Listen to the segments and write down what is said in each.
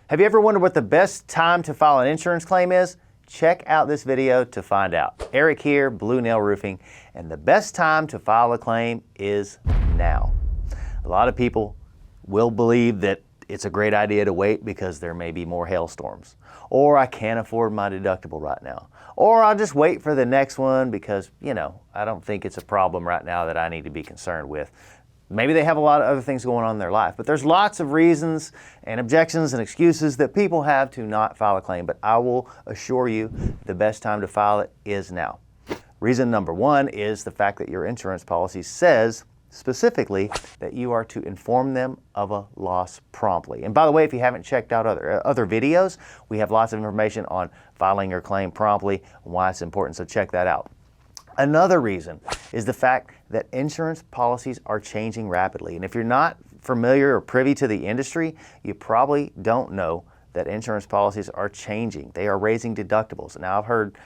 Have you ever wondered what the best time to file an insurance claim is? Check out this video to find out. Eric here, Blue Nail Roofing, and the best time to file a claim is now. A lot of people will believe that it's a great idea to wait because there may be more hailstorms, or I can't afford my deductible right now, or I'll just wait for the next one because, I don't think it's a problem right now that I need to be concerned with. Maybe they have a lot of other things going on in their life, but there's lots of reasons and objections and excuses that people have to not file a claim. But I will assure you the best time to file it is now. Reason number one is the fact that your insurance policy says specifically that you are to inform them of a loss promptly. And by the way, if you haven't checked out other videos, we have lots of information on filing your claim promptly and why it's important, so check that out. Another reason is the fact that insurance policies are changing rapidly. And if you're not familiar or privy to the industry, you probably don't know that insurance policies are changing. They are raising deductibles. Now, I've heard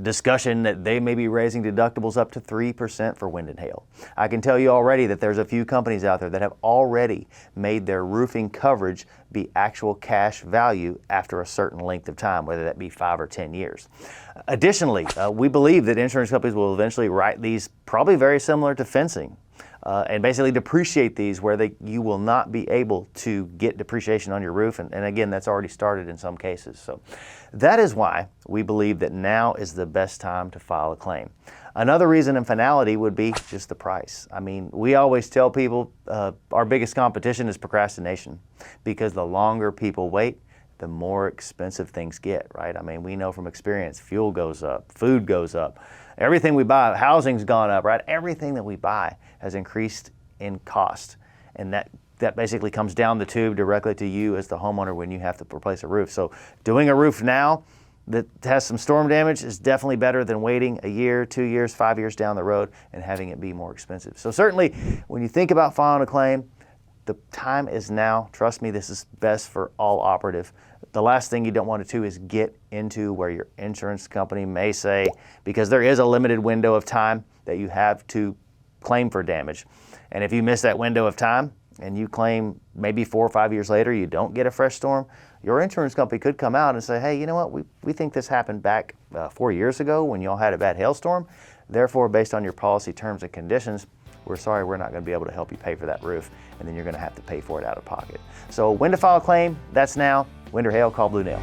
discussion that they may be raising deductibles up to 3% for wind and hail. I can tell you already that there's a few companies out there that have already made their roofing coverage be actual cash value after a certain length of time, whether that be 5 or 10 years. Additionally, we believe that insurance companies will eventually write these probably very similar to fencing. And basically depreciate these where you will not be able to get depreciation on your roof. And again, that's already started in some cases. So that is why we believe that now is the best time to file a claim. Another reason and finality would be just the price. I mean, we always tell people our biggest competition is procrastination, because the longer people wait, the more expensive things get, right? I mean, we know from experience, fuel goes up, food goes up, everything we buy, housing's gone up, right? Everything that we buy has increased in cost. And that basically comes down the tube directly to you as the homeowner when you have to replace a roof. So doing a roof now that has some storm damage is definitely better than waiting a year, 2 years, 5 years down the road and having it be more expensive. So certainly when you think about filing a claim, the time is now. Trust me, this is best for all operative. The last thing you don't want to do is get into where your insurance company may say, because there is a limited window of time that you have to claim for damage. And if you miss that window of time and you claim maybe 4 or 5 years later, you don't get a fresh storm, your insurance company could come out and say, hey, you know what, we think this happened back 4 years ago when y'all had a bad hailstorm. Therefore, based on your policy terms and conditions, we're sorry, we're not going to be able to help you pay for that roof, and then you're going to have to pay for it out of pocket. So when to file a claim, that's now. Wind or hail, call Blue Nail.